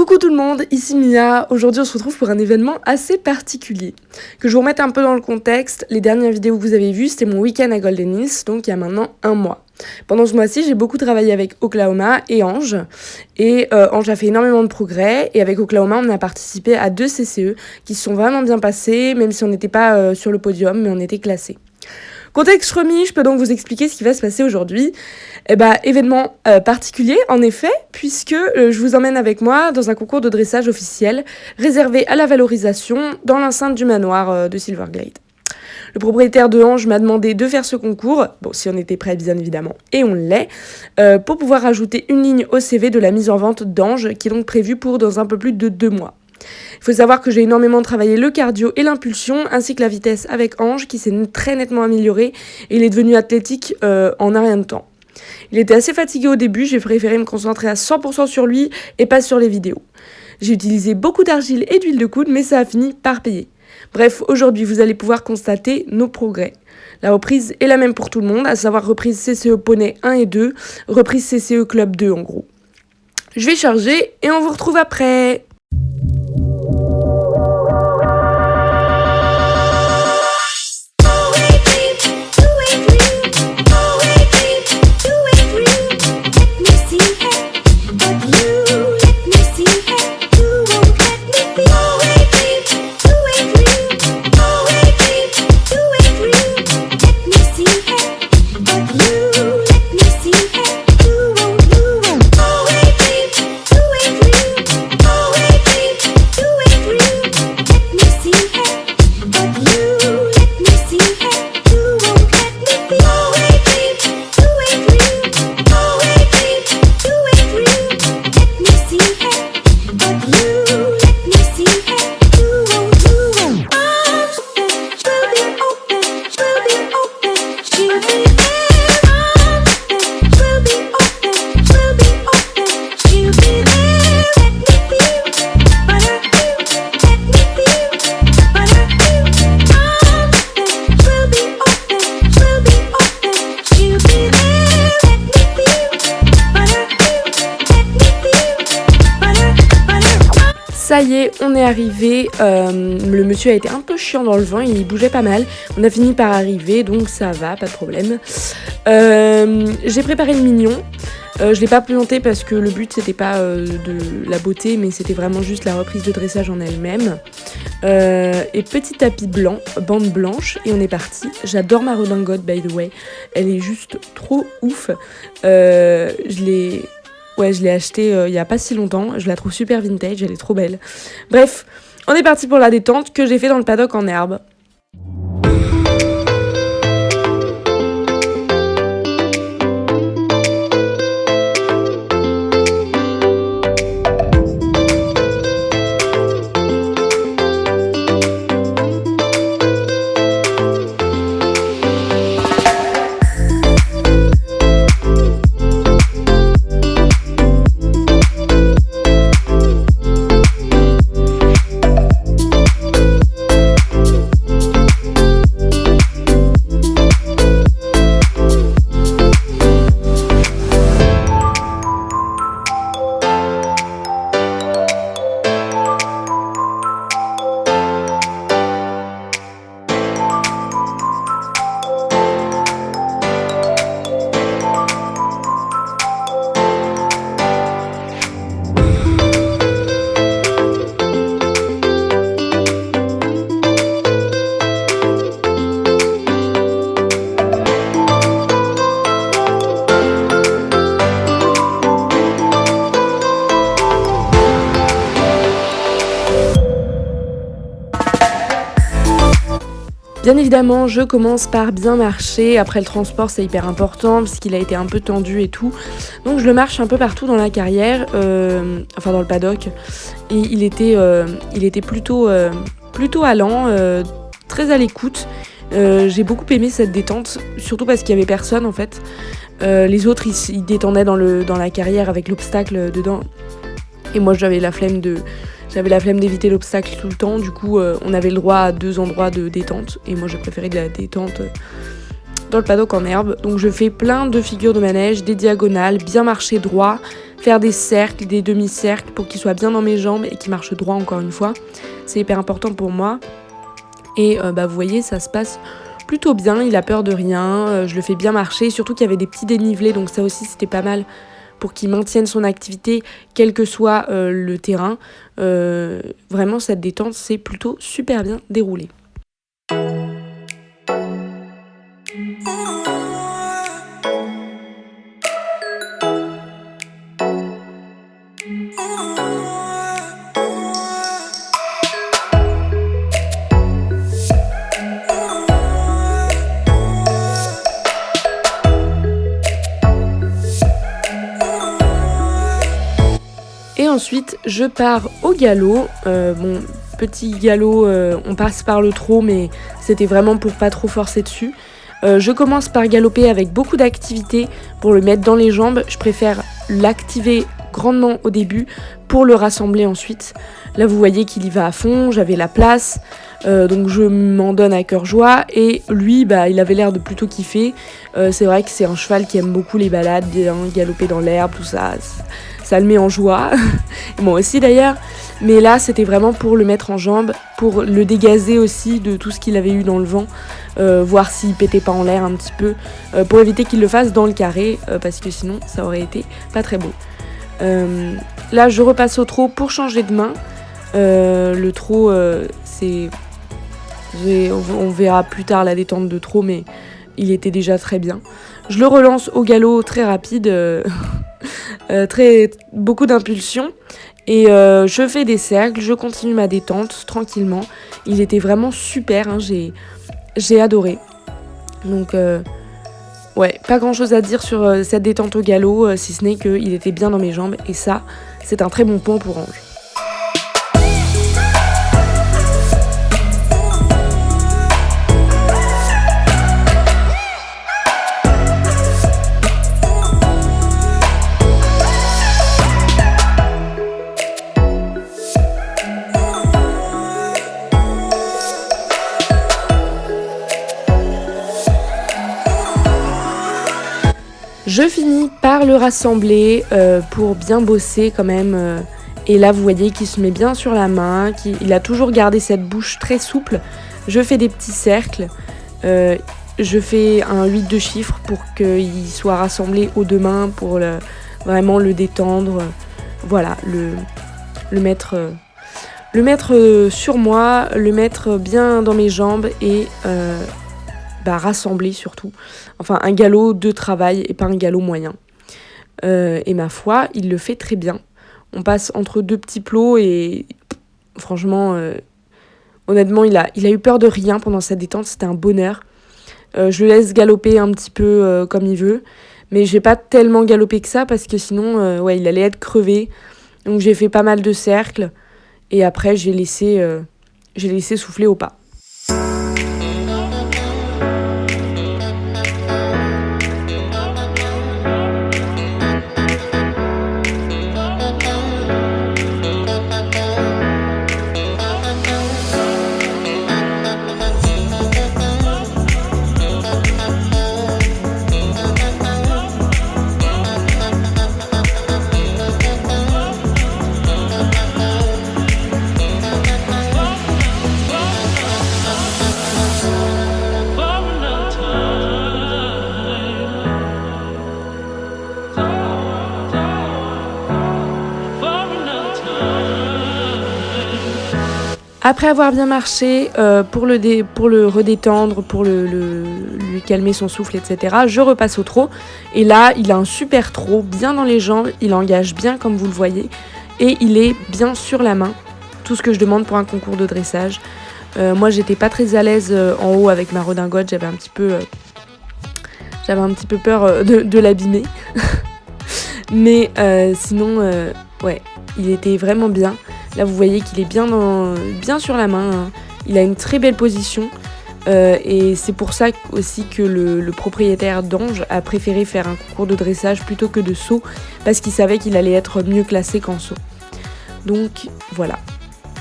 Coucou tout le monde, ici Mia. Aujourd'hui on se retrouve pour un événement assez particulier. Que je vous remette un peu dans le contexte, les dernières vidéos que vous avez vues, c'était mon week-end à Golden Hills, donc il y a maintenant un mois. Pendant ce mois-ci, j'ai beaucoup travaillé avec Oklahoma et Ange. Et Ange a fait énormément de progrès. Et avec Oklahoma, on a participé à 2 CCE qui se sont vraiment bien passés, même si on n'était pas sur le podium, mais on était classés. Contexte remis, je peux donc vous expliquer ce qui va se passer aujourd'hui. Événement particulier, en effet, puisque je vous emmène avec moi dans un concours de dressage officiel réservé à la valorisation dans l'enceinte du manoir de Silverglade. Le propriétaire de Ange m'a demandé de faire ce concours, bon si on était prêt bien évidemment, et on l'est, pour pouvoir ajouter une ligne au CV de la mise en vente d'Ange, qui est donc prévue pour dans un peu plus de 2 mois. Il faut savoir que j'ai énormément travaillé le cardio et l'impulsion, ainsi que la vitesse avec Ange, qui s'est très nettement amélioré, et il est devenu athlétique en un rien de temps. Il était assez fatigué au début, j'ai préféré me concentrer à 100% sur lui et pas sur les vidéos. J'ai utilisé beaucoup d'argile et d'huile de coude, mais ça a fini par payer. Bref, aujourd'hui, vous allez pouvoir constater nos progrès. La reprise est la même pour tout le monde, à savoir reprise CCE Poney 1 et 2, reprise CCE Club 2 en gros. Je vais charger et on vous retrouve après. Ça y est, on est arrivé, le monsieur a été un peu chiant dans le vent, il bougeait pas mal, on a fini par arriver, donc ça va, pas de problème. J'ai préparé le mignon, je l'ai pas planté parce que le but c'était pas de la beauté, mais c'était vraiment juste la reprise de dressage en elle-même. Et petit tapis blanc, bande blanche, et on est parti. J'adore ma redingote by the way, elle est juste trop ouf, je l'ai achetée il y a pas si longtemps, je la trouve super vintage, elle est trop belle. Bref, on est parti pour la détente que j'ai fait dans le paddock en herbe. Bien évidemment, je commence par bien marcher. Après le transport, c'est hyper important parce qu'il a été un peu tendu et tout. Donc je le marche un peu partout dans la carrière, enfin dans le paddock. Et il était plutôt allant, très à l'écoute. J'ai beaucoup aimé cette détente, surtout parce qu'il y avait personne en fait. Les autres, ils détendaient dans la carrière avec l'obstacle dedans. Et moi, j'avais la flemme d'éviter l'obstacle tout le temps. Du coup, on avait le droit à 2 endroits de détente. Et moi, j'ai préféré de la détente dans le paddock en herbe. Donc, je fais plein de figures de manège, des diagonales, bien marcher droit, faire des cercles, des demi-cercles pour qu'il soit bien dans mes jambes et qu'il marche droit encore une fois. C'est hyper important pour moi. Et vous voyez, ça se passe plutôt bien, il a peur de rien, je le fais bien marcher, surtout qu'il y avait des petits dénivelés, donc ça aussi c'était pas mal pour qu'il maintienne son activité, quel que soit le terrain. Vraiment, cette détente s'est plutôt super bien déroulée. Et ensuite, je pars au galop. Petit galop, on passe par le trot, mais c'était vraiment pour pas trop forcer dessus. Je commence par galoper avec beaucoup d'activité pour le mettre dans les jambes. Je préfère l'activer grandement au début pour le rassembler ensuite. Là, vous voyez qu'il y va à fond, j'avais la place. Donc je m'en donne à cœur joie et lui il avait l'air de plutôt kiffer. C'est vrai que c'est un cheval qui aime beaucoup les balades, bien galoper dans l'herbe, tout ça, ça le met en joie. Moi aussi d'ailleurs, mais là c'était vraiment pour le mettre en jambe, pour le dégazer aussi de tout ce qu'il avait eu dans le vent, voir s'il pétait pas en l'air un petit peu, pour éviter qu'il le fasse dans le carré, parce que sinon ça aurait été pas très beau. Là je repasse au trot pour changer de main. Le trot on verra plus tard la détente de trot, mais il était déjà très bien. Je le relance au galop très rapide, beaucoup d'impulsion, et je fais des cercles, je continue ma détente tranquillement. Il était vraiment super, hein, j'ai adoré. Donc pas grand chose à dire sur cette détente au galop, si ce n'est qu'il était bien dans mes jambes, et ça c'est un très bon point pour Ange. Je finis par le rassembler pour bien bosser quand même. Et là, vous voyez qu'il se met bien sur la main, qu'il a toujours gardé cette bouche très souple. Je fais des petits cercles. Je fais un 8 de chiffres pour qu'il soit rassemblé aux deux mains pour vraiment le détendre. Voilà, le mettre sur moi, le mettre bien dans mes jambes et rassembler surtout. Enfin, un galop de travail et pas un galop moyen. Et ma foi, il le fait très bien. On passe entre deux petits plots et franchement, honnêtement, il a eu peur de rien pendant cette détente. C'était un bonheur. Je le laisse galoper un petit peu comme il veut. Mais j'ai pas tellement galopé que ça parce que sinon, il allait être crevé. Donc j'ai fait pas mal de cercles. Et après, j'ai laissé souffler au pas. Après avoir bien marché, pour le redétendre, pour lui calmer son souffle, etc., je repasse au trot. Et là, il a un super trot, bien dans les jambes, il engage bien comme vous le voyez. Et il est bien sur la main, tout ce que je demande pour un concours de dressage. Moi, j'étais pas très à l'aise en haut avec ma redingote, j'avais un petit peu peur de l'abîmer. Mais sinon, il était vraiment bien. Là, vous voyez qu'il est bien sur la main, hein. Il a une très belle position. Et c'est pour ça aussi que le propriétaire d'Ange a préféré faire un concours de dressage plutôt que de saut, parce qu'il savait qu'il allait être mieux classé qu'en saut. Donc voilà,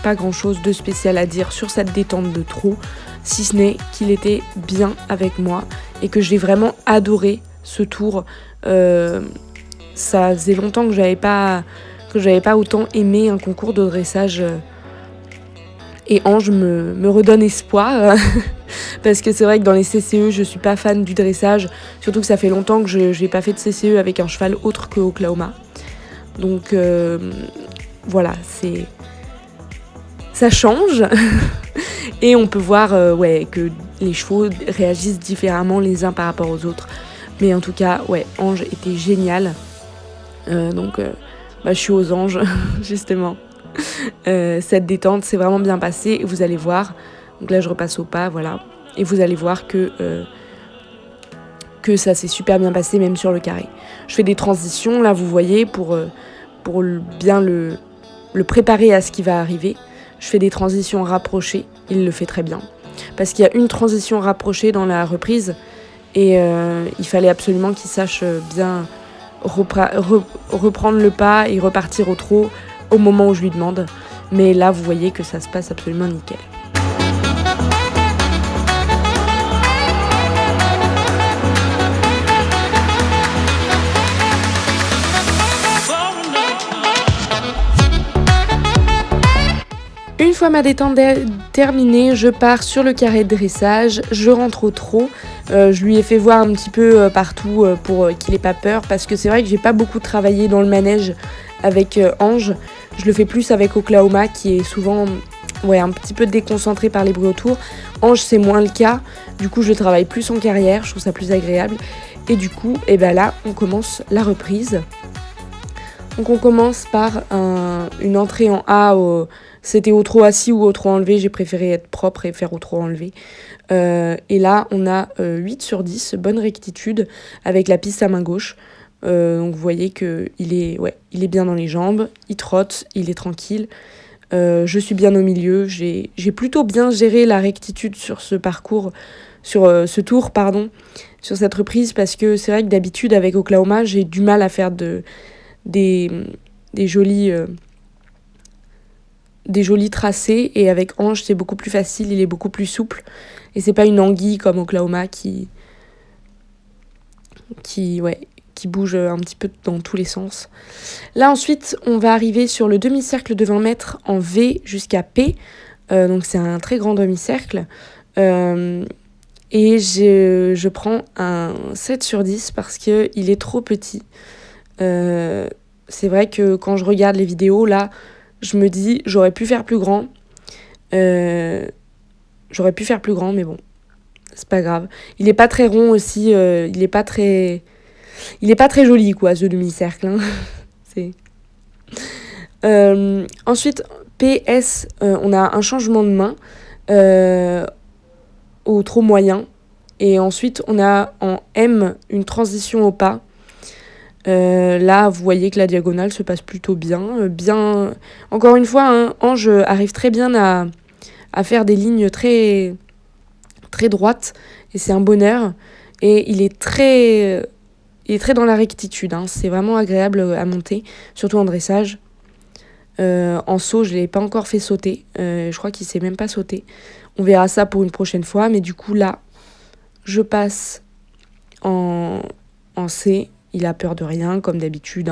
pas grand chose de spécial à dire sur cette détente de trot, si ce n'est qu'il était bien avec moi et que j'ai vraiment adoré ce tour. ça faisait longtemps que j'avais pas autant aimé un concours de dressage. Et Ange me redonne espoir. Parce que c'est vrai que dans les CCE, je suis pas fan du dressage. Surtout que ça fait longtemps que je n'ai pas fait de CCE avec un cheval autre que Oklahoma. Donc voilà, ça change. Et on peut voir que les chevaux réagissent différemment les uns par rapport aux autres. Mais en tout cas, Ange était génial. Donc je suis aux anges, justement. Cette détente s'est vraiment bien passée. Vous allez voir. Donc là, je repasse au pas, voilà. Et vous allez voir que ça s'est super bien passé, même sur le carré. Je fais des transitions, là, vous voyez, pour bien le préparer à ce qui va arriver. Je fais des transitions rapprochées. Il le fait très bien. Parce qu'il y a une transition rapprochée dans la reprise. Et il fallait absolument qu'il sache bien reprendre le pas et repartir au trot au moment où je lui demande. Mais là, vous voyez que ça se passe absolument nickel. Une fois ma détente terminée, je pars sur le carré de dressage, je rentre au trot. Je lui ai fait voir un petit peu partout pour qu'il ait pas peur, parce que c'est vrai que j'ai pas beaucoup travaillé dans le manège avec Ange. Je le fais plus avec Oklahoma, qui est souvent un petit peu déconcentré par les bruits autour. Ange, c'est moins le cas. Du coup, je travaille plus en carrière, je trouve ça plus agréable. Et du coup, là, on commence la reprise. Donc on commence par une entrée en A. C'était au trot assis ou au trot enlevé. J'ai préféré être propre et faire au trot enlevé. Et là, on a 8 sur 10, bonne rectitude, avec la piste à main gauche. Donc vous voyez qu'il est bien dans les jambes, il trotte, il est tranquille. Je suis bien au milieu. J'ai plutôt bien géré la rectitude sur ce parcours, sur ce tour, sur cette reprise, parce que c'est vrai que d'habitude, avec Oklahoma, j'ai du mal à faire des jolis tracés, et avec Ange c'est beaucoup plus facile, il est beaucoup plus souple et c'est pas une anguille comme Oklahoma qui bouge un petit peu dans tous les sens. Là ensuite on va arriver sur le demi-cercle de 20 mètres en V jusqu'à P, donc c'est un très grand demi-cercle, et je prends un 7 sur 10 parce qu'il est trop petit. C'est vrai que quand je regarde les vidéos, là, je me dis, j'aurais pu faire plus grand. Mais bon, c'est pas grave. Il est pas très rond aussi, il est pas très joli, quoi, ce demi-cercle. Hein. Ensuite, PS, on a un changement de main au trot moyen. Et ensuite, on a en M une transition au pas. Là, vous voyez que la diagonale se passe plutôt bien. Encore une fois, Ange arrive très bien à faire des lignes très, très droites. Et c'est un bonheur. Et il est très dans la rectitude. C'est vraiment agréable à monter, surtout en dressage. En saut, je ne l'ai pas encore fait sauter. Je crois qu'il ne sait même pas sauter. On verra ça pour une prochaine fois. Mais du coup, là, je passe en C. Il a peur de rien, comme d'habitude.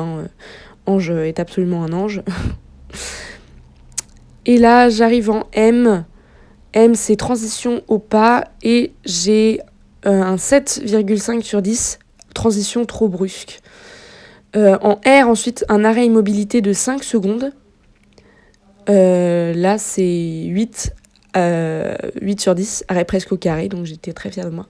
Ange est absolument un ange. Et là, j'arrive en M. M, c'est transition au pas. Et j'ai un 7,5 sur 10. Transition trop brusque. En R, ensuite, un arrêt immobilité de 5 secondes. Là, c'est 8 sur 10. Arrêt presque au carré, donc j'étais très fière de moi.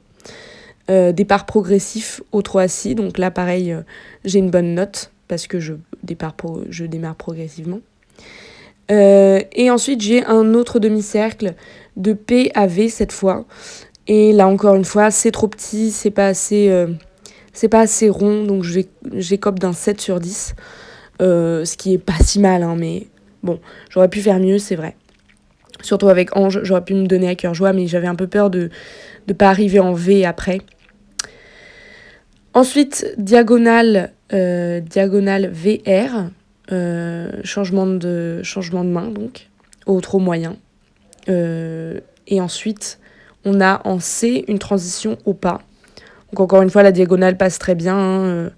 Départ progressif au trot assis, donc là pareil, j'ai une bonne note parce que je démarre progressivement. Et ensuite j'ai un autre demi-cercle de P à V cette fois, et là encore une fois c'est trop petit, c'est pas assez rond, donc j'écope d'un 7 sur 10, ce qui est pas si mal, mais bon, j'aurais pu faire mieux, c'est vrai. Surtout avec Ange, j'aurais pu me donner à cœur joie, mais j'avais un peu peur de pas arriver en V après. Ensuite, diagonale VR, changement de main, donc, au trot moyen. Et ensuite, on a en C une transition au pas. Donc encore une fois, la diagonale passe très bien.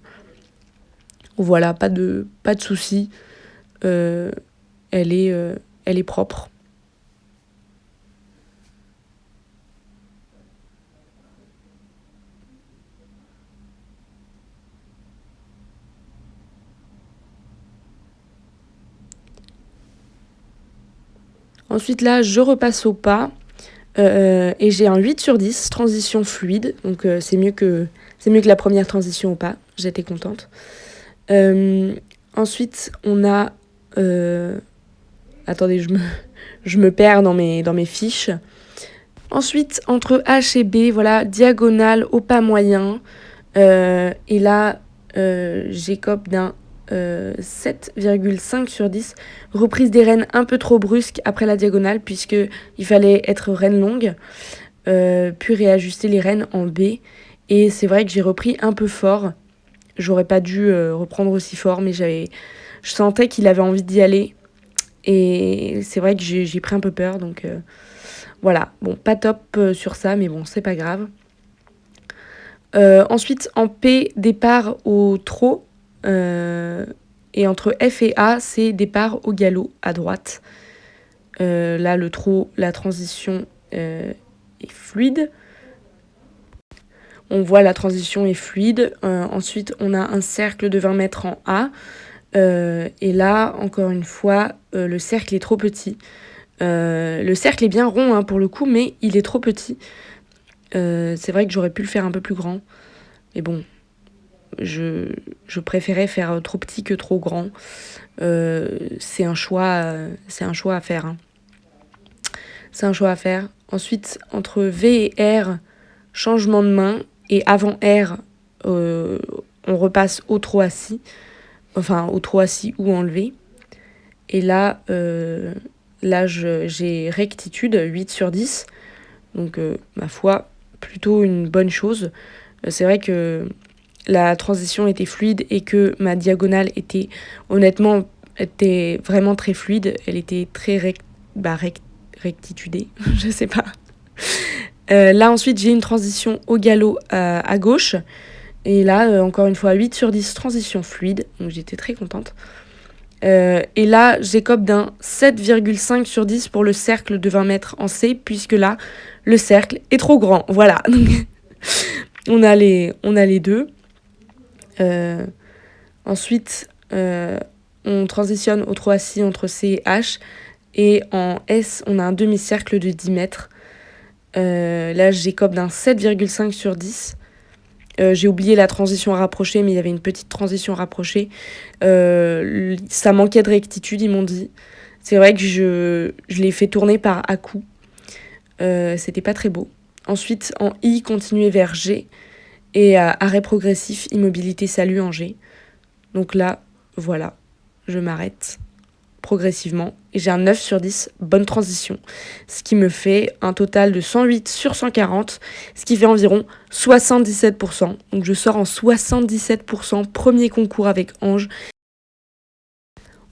Voilà, pas de soucis. Elle est propre. Ensuite là, je repasse au pas et j'ai un 8 sur 10, transition fluide. Donc c'est mieux que la première transition au pas. J'étais contente. Ensuite, on a... attendez, je me perds dans mes fiches. Ensuite, entre H et B, voilà, diagonale au pas moyen. Et là, j'écope d'un 7,5 sur 10. Reprise des rênes un peu trop brusque après la diagonale, puisqu'il fallait être reine longue. Puis réajuster les rênes en B. Et c'est vrai que j'ai repris un peu fort. J'aurais pas dû reprendre aussi fort, mais je sentais qu'il avait envie d'y aller. Et c'est vrai que j'ai pris un peu peur, donc voilà. Bon, pas top sur ça, mais bon, c'est pas grave. Ensuite, en P, départ au trot. Et entre F et A, c'est départ au galop à droite. Là, le trot, la transition est fluide. On voit la transition est fluide. Ensuite, on a un cercle de 20 mètres en A. Et là, encore une fois, le cercle est trop petit. Le cercle est bien rond hein, pour le coup, mais il est trop petit. C'est vrai que j'aurais pu le faire un peu plus grand. Mais bon, je préférais faire trop petit que trop grand. C'est un choix à faire. Hein. C'est un choix à faire. Ensuite, entre V et R, changement de main. Et avant R, on repasse au trot assis. Enfin, au trot assis ou enlevé. Et là, j'ai rectitude, 8 sur 10. Donc, ma foi, plutôt une bonne chose. C'est vrai que la transition était fluide et que ma diagonale était vraiment très fluide. Elle était très rectitudée, je sais pas. Là, ensuite, j'ai une transition au galop à gauche. Et là, encore une fois, 8 sur 10, transition fluide. Donc, j'étais très contente. Et là, j'écope d'un 7,5 sur 10 pour le cercle de 20 mètres en C, puisque là, le cercle est trop grand. Voilà. Donc, on a les deux. Ensuite, on transitionne au trot assis entre C et H. Et en S, on a un demi-cercle de 10 mètres. Là, j'écope d'un 7,5 sur 10. J'ai oublié la transition rapprochée, mais il y avait une petite transition rapprochée. Ça manquait de rectitude, ils m'ont dit. C'est vrai que je l'ai fait tourner par à-coup. C'était pas très beau. Ensuite, en I, continuer vers G. Et arrêt progressif, immobilité, salut en G. Donc là, voilà, je m'arrête progressivement. Et j'ai un 9 sur 10, bonne transition. Ce qui me fait un total de 108 sur 140, ce qui fait environ 77%. Donc je sors en 77%, premier concours avec Ange.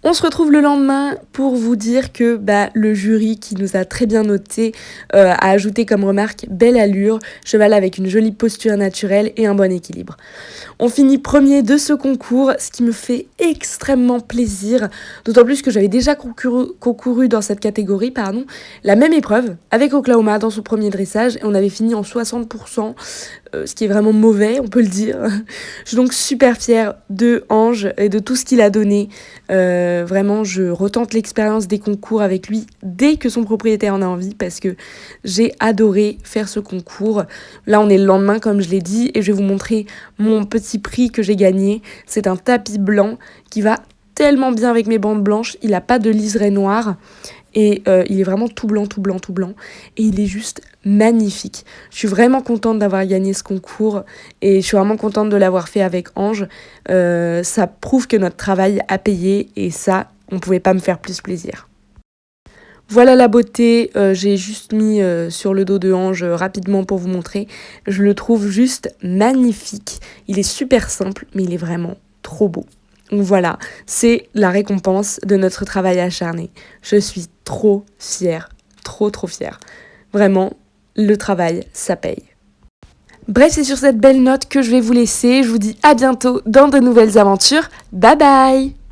On se retrouve le lendemain pour vous dire que le jury qui nous a très bien noté a ajouté comme remarque belle allure, cheval avec une jolie posture naturelle et un bon équilibre. On finit premier de ce concours, ce qui me fait extrêmement plaisir, d'autant plus que j'avais déjà concouru dans cette catégorie, la même épreuve avec Oklahoma dans son premier dressage et on avait fini en 60%, ce qui est vraiment mauvais, on peut le dire. Je suis donc super fière de Ange et de tout ce qu'il a donné. Vraiment, je retente l'expérience des concours avec lui dès que son propriétaire en a envie parce que j'ai adoré faire ce concours. Là, on est le lendemain, comme je l'ai dit, et je vais vous montrer mon petit prix que j'ai gagné. C'est un tapis blanc qui va tellement bien avec mes bandes blanches. Il n'a pas de liseré noir. Et il est vraiment tout blanc. Et il est juste magnifique. Je suis vraiment contente d'avoir gagné ce concours. Et je suis vraiment contente de l'avoir fait avec Ange. Ça prouve que notre travail a payé. Et ça, on ne pouvait pas me faire plus plaisir. Voilà la beauté. J'ai juste mis sur le dos de Ange rapidement pour vous montrer. Je le trouve juste magnifique. Il est super simple, mais il est vraiment trop beau. Donc voilà, c'est la récompense de notre travail acharné. Je suis trop fière, trop fière. Vraiment, le travail, ça paye. Bref, c'est sur cette belle note que je vais vous laisser. Je vous dis à bientôt dans de nouvelles aventures. Bye bye!